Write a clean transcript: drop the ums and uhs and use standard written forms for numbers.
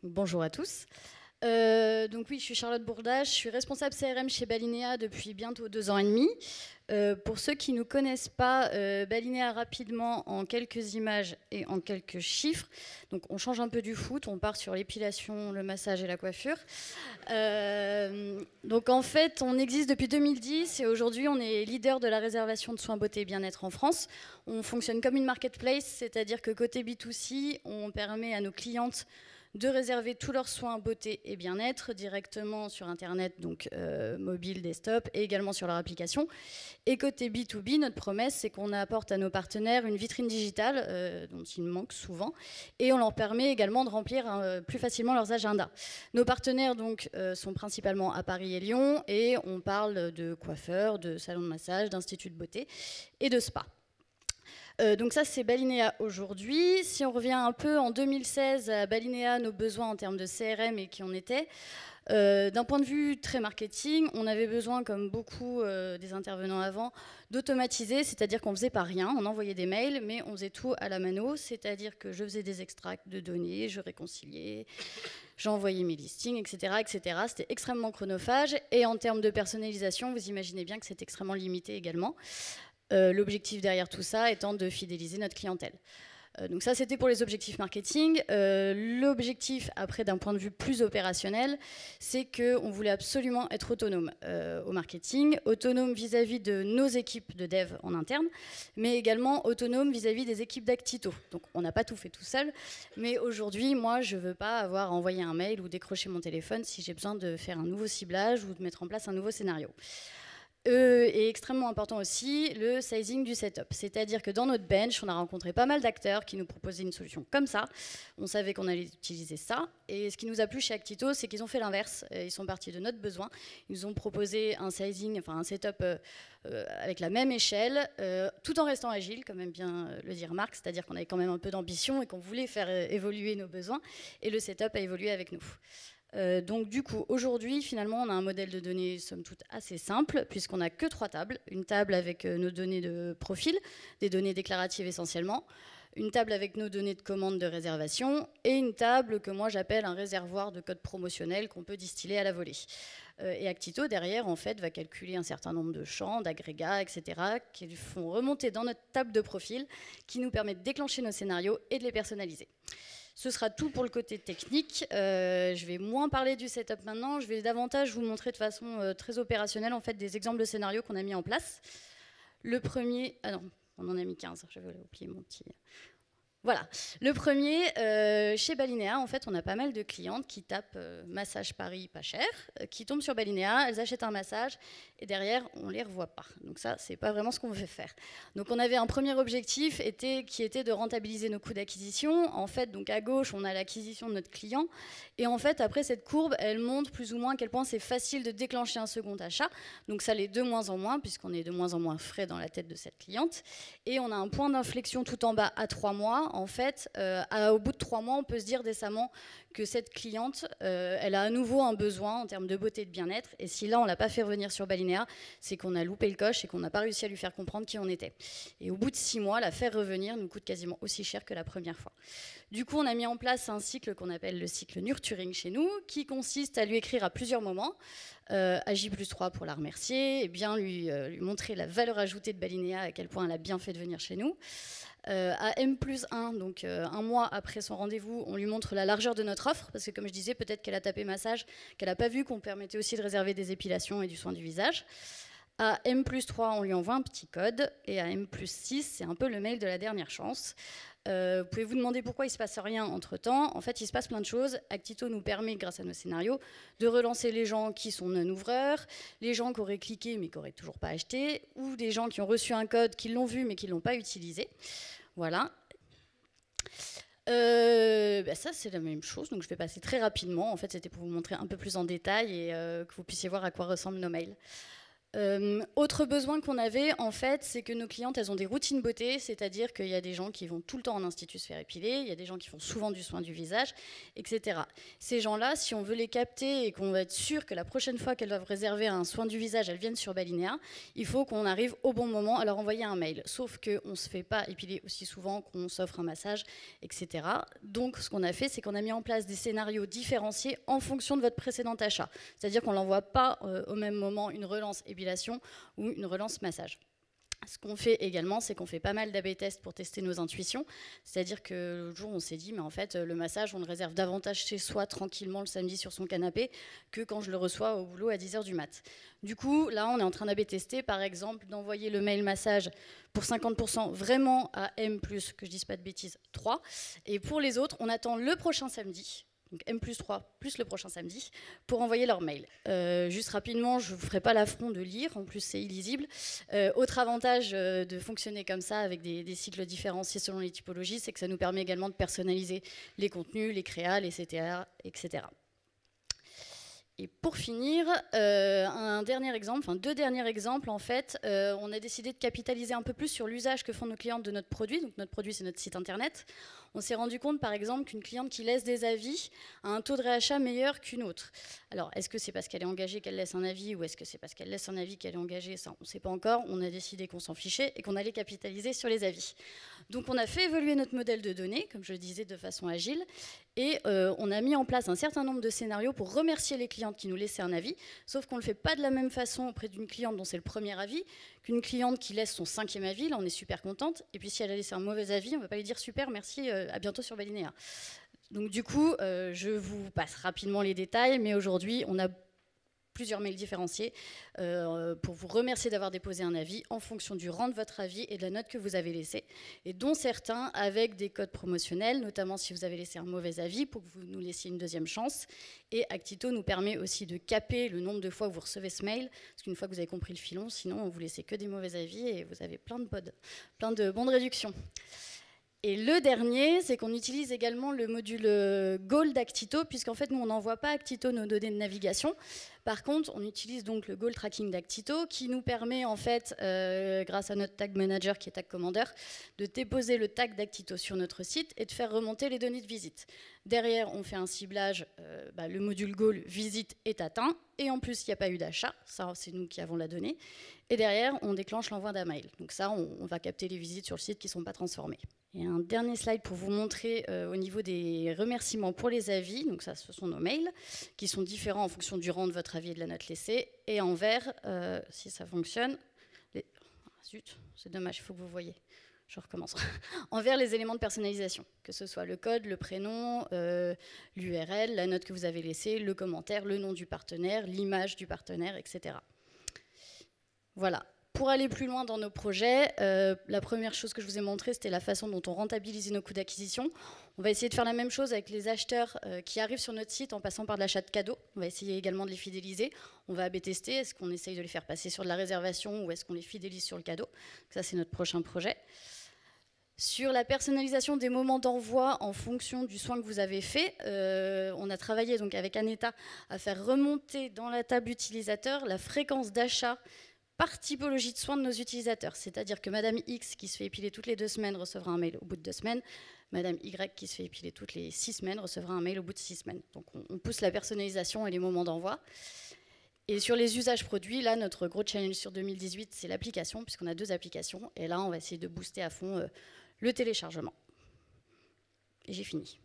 Bonjour à tous. Donc oui, je suis Charlotte Bourda, je suis responsable CRM chez Balinea depuis bientôt 2 ans et demi. Pour ceux qui ne nous connaissent pas, Balinea rapidement en quelques images et en quelques chiffres. Donc on change un peu du foot, on part sur l'épilation, le massage et la coiffure. Donc en fait, on existe depuis 2010 et aujourd'hui on est leader de la réservation de soins beauté et bien-être en France. On fonctionne comme une marketplace, c'est-à-dire que côté B2C, on permet à nos clientes de réserver tous leurs soins beauté et bien-être directement sur Internet, donc mobile, desktop, et également sur leur application. Et côté B2B, notre promesse, c'est qu'on apporte à nos partenaires une vitrine digitale dont il manque souvent, et on leur permet également de remplir plus facilement leurs agendas. Nos partenaires donc sont principalement à Paris et Lyon, et on parle de coiffeurs, de salons de massage, d'instituts de beauté et de spa. Donc ça, c'est Balinea aujourd'hui. Si on revient un peu en 2016 à Balinea, nos besoins en termes de CRM et qui on était, d'un point de vue très marketing, on avait besoin, comme beaucoup des intervenants avant, d'automatiser, c'est-à-dire qu'on ne faisait pas rien, on envoyait des mails, mais on faisait tout à la mano, c'est-à-dire que je faisais des extracts de données, je réconciliais, j'envoyais mes listings, etc., etc. C'était extrêmement chronophage, et en termes de personnalisation, vous imaginez bien que c'est extrêmement limité également. L'objectif derrière tout ça étant de fidéliser notre clientèle. Donc ça, c'était pour les objectifs marketing. L'objectif, après, d'un point de vue plus opérationnel, c'est qu'on voulait absolument être autonome au marketing, autonome vis-à-vis de nos équipes de dev en interne, mais également autonome vis-à-vis des équipes d'Actito. Donc on n'a pas tout fait tout seul, mais aujourd'hui, moi, je ne veux pas avoir envoyé un mail ou décrocher mon téléphone si j'ai besoin de faire un nouveau ciblage ou de mettre en place un nouveau scénario. Et extrêmement important aussi, le sizing du setup. C'est-à-dire que dans notre bench, on a rencontré pas mal d'acteurs qui nous proposaient une solution comme ça. On savait qu'on allait utiliser ça. Et ce qui nous a plu chez Actito, c'est qu'ils ont fait l'inverse. Ils sont partis de notre besoin. Ils nous ont proposé un sizing, enfin un setup avec la même échelle, tout en restant agile, comme aime bien le dire Marc. C'est-à-dire qu'on avait quand même un peu d'ambition et qu'on voulait faire évoluer nos besoins. Et le setup a évolué avec nous. Donc du coup, aujourd'hui, finalement, on a un modèle de données, somme toute, assez simple, puisqu'on n'a que 3 tables. Une table avec nos données de profil, des données déclaratives essentiellement, une table avec nos données de commande de réservation, et une table que moi j'appelle un réservoir de code promotionnel qu'on peut distiller à la volée. Et Actito, derrière, en fait, va calculer un certain nombre de champs, d'agrégats, etc., qui font remonter dans notre table de profil, qui nous permet de déclencher nos scénarios et de les personnaliser. Ce sera tout pour le côté technique. Je vais moins parler du setup maintenant. Je vais davantage vous montrer de façon très opérationnelle en fait, des exemples de scénarios qu'on a mis en place. Le premier... Ah non, on en a mis 15. J'avais oublié mon petit... Voilà. Le premier, chez Balinea, en fait, on a pas mal de clientes qui tapent massage Paris pas cher, qui tombent sur Balinea, elles achètent un massage et derrière, on les revoit pas. Donc ça, c'est pas vraiment ce qu'on veut faire. Donc on avait un premier objectif qui était de rentabiliser nos coûts d'acquisition. En fait, donc à gauche, on a l'acquisition de notre client et en fait, après cette courbe, elle montre plus ou moins à quel point c'est facile de déclencher un second achat. Donc ça l'est de moins en moins puisqu'on est de moins en moins frais dans la tête de cette cliente et on a un point d'inflexion tout en bas à 3 mois. En fait, au bout de 3 mois, on peut se dire décemment que cette cliente, elle a à nouveau un besoin en termes de beauté et de bien-être. Et si là, on ne l'a pas fait revenir sur Balinea, c'est qu'on a loupé le coche et qu'on n'a pas réussi à lui faire comprendre qui on était. Et au bout de 6 mois, la faire revenir nous coûte quasiment aussi cher que la première fois. Du coup, on a mis en place un cycle qu'on appelle le cycle nurturing chez nous, qui consiste à lui écrire à plusieurs moments, à J+3 pour la remercier, et bien lui montrer la valeur ajoutée de Balinea, à quel point elle a bien fait de venir chez nous. À M+1, donc un mois après son rendez-vous, on lui montre la largeur de notre offre, parce que comme je disais, peut-être qu'elle a tapé massage, qu'elle n'a pas vu qu'on permettait aussi de réserver des épilations et du soin du visage. À M+3, on lui envoie un petit code, et à M+6, c'est un peu le mail de la dernière chance. Vous pouvez vous demander pourquoi il ne se passe rien entre-temps. En fait, il se passe plein de choses. Actito nous permet, grâce à nos scénarios, de relancer les gens qui sont non-ouvreurs, les gens qui auraient cliqué mais qui n'auraient toujours pas acheté, ou des gens qui ont reçu un code, qui l'ont vu mais qui ne l'ont pas utilisé. Voilà. Ça, c'est la même chose, donc je vais passer très rapidement. En fait, c'était pour vous montrer un peu plus en détail et que vous puissiez voir à quoi ressemblent nos mails. Autre besoin qu'on avait, en fait, c'est que nos clientes, elles ont des routines beauté, c'est-à-dire qu'il y a des gens qui vont tout le temps en institut se faire épiler, il y a des gens qui font souvent du soin du visage, etc. Ces gens-là, si on veut les capter et qu'on va être sûr que la prochaine fois qu'elles doivent réserver un soin du visage, elles viennent sur Balinea, il faut qu'on arrive au bon moment à leur envoyer un mail. Sauf qu'on ne se fait pas épiler aussi souvent qu'on s'offre un massage, etc. Donc, ce qu'on a fait, c'est qu'on a mis en place des scénarios différenciés en fonction de votre précédent achat. C'est-à-dire qu'on n'envoie pas au même moment une relance épilation ou une relance massage. Ce qu'on fait également, c'est qu'on fait pas mal d'AB tests pour tester nos intuitions. C'est-à-dire que l'autre jour, on s'est dit, mais en fait, le massage, on le réserve davantage chez soi, tranquillement, le samedi sur son canapé, que quand je le reçois au boulot à 10h du mat. Du coup, là, on est en train d'AB tester, par exemple, d'envoyer le mail massage pour 50% vraiment à M+, que je dise pas de bêtises, 3. Et pour les autres, on attend le prochain samedi, donc M+3 plus le prochain samedi, pour envoyer leur mail. Juste rapidement, je ne vous ferai pas l'affront de lire, en plus c'est illisible. Autre avantage de fonctionner comme ça, avec des cycles différenciés selon les typologies, c'est que ça nous permet également de personnaliser les contenus, les créas, les CTA, etc. Et pour finir, un dernier exemple, enfin 2 derniers exemples en fait, on a décidé de capitaliser un peu plus sur l'usage que font nos clientes de notre produit. Donc notre produit, c'est notre site internet. On s'est rendu compte par exemple qu'une cliente qui laisse des avis a un taux de réachat meilleur qu'une autre. Alors est-ce que c'est parce qu'elle est engagée qu'elle laisse un avis ou est-ce que c'est parce qu'elle laisse un avis qu'elle est engagée? Ça on ne sait pas encore. On a décidé qu'on s'en fichait et qu'on allait capitaliser sur les avis. Donc on a fait évoluer notre modèle de données, comme je le disais, de façon agile. Et on a mis en place un certain nombre de scénarios pour remercier les clientes qui nous laissaient un avis, sauf qu'on ne le fait pas de la même façon auprès d'une cliente dont c'est le premier avis, qu'une cliente qui laisse son 5e avis, là on est super contente, et puis si elle a laissé un mauvais avis, on ne va pas lui dire super, merci, à bientôt sur Balinea. Donc du coup, je vous passe rapidement les détails, mais aujourd'hui on a plusieurs mails différenciés pour vous remercier d'avoir déposé un avis en fonction du rang de votre avis et de la note que vous avez laissée, et dont certains avec des codes promotionnels, notamment si vous avez laissé un mauvais avis pour que vous nous laissiez une 2e chance. Et Actito nous permet aussi de caper le nombre de fois où vous recevez ce mail, parce qu'une fois que vous avez compris le filon, sinon on vous laissez que des mauvais avis et vous avez plein de bons de réduction. Et le dernier, c'est qu'on utilise également le module Goal d'Actito, puisqu'en fait, nous, on n'envoie pas à Actito nos données de navigation. Par contre, on utilise donc le Goal Tracking d'Actito, qui nous permet, en fait, grâce à notre tag manager qui est tag commander, de déposer le tag d'Actito sur notre site et de faire remonter les données de visite. Derrière, on fait un ciblage, le module Goal visite est atteint, et en plus, il n'y a pas eu d'achat, ça, c'est nous qui avons la donnée. Et derrière, on déclenche l'envoi d'un mail. Donc ça, on va capter les visites sur le site qui ne sont pas transformées. Et un dernier slide pour vous montrer au niveau des remerciements pour les avis. Donc ça, ce sont nos mails qui sont différents en fonction du rang de votre avis et de la note laissée. Et en vert, si ça fonctionne, zut, c'est dommage, il faut que vous voyez. Je recommence. En vert, les éléments de personnalisation, que ce soit le code, le prénom, l'URL, la note que vous avez laissée, le commentaire, le nom du partenaire, l'image du partenaire, etc. Voilà. Pour aller plus loin dans nos projets, la première chose que je vous ai montrée, c'était la façon dont on rentabilise nos coûts d'acquisition. On va essayer de faire la même chose avec les acheteurs qui arrivent sur notre site en passant par de l'achat de cadeaux. On va essayer également de les fidéliser. On va A/B tester. Est-ce qu'on essaye de les faire passer sur de la réservation ou est-ce qu'on les fidélise sur le cadeau? Ça, c'est notre prochain projet. Sur la personnalisation des moments d'envoi en fonction du soin que vous avez fait, on a travaillé donc avec Aneta à faire remonter dans la table utilisateur la fréquence d'achat par typologie de soins de nos utilisateurs. C'est-à-dire que Madame X qui se fait épiler toutes les 2 semaines recevra un mail au bout de 2 semaines. Madame Y qui se fait épiler toutes les 6 semaines recevra un mail au bout de 6 semaines. Donc on pousse la personnalisation et les moments d'envoi. Et sur les usages produits, là, notre gros challenge sur 2018, c'est l'application, puisqu'on a 2 applications. Et là, on va essayer de booster à fond le téléchargement. Et j'ai fini.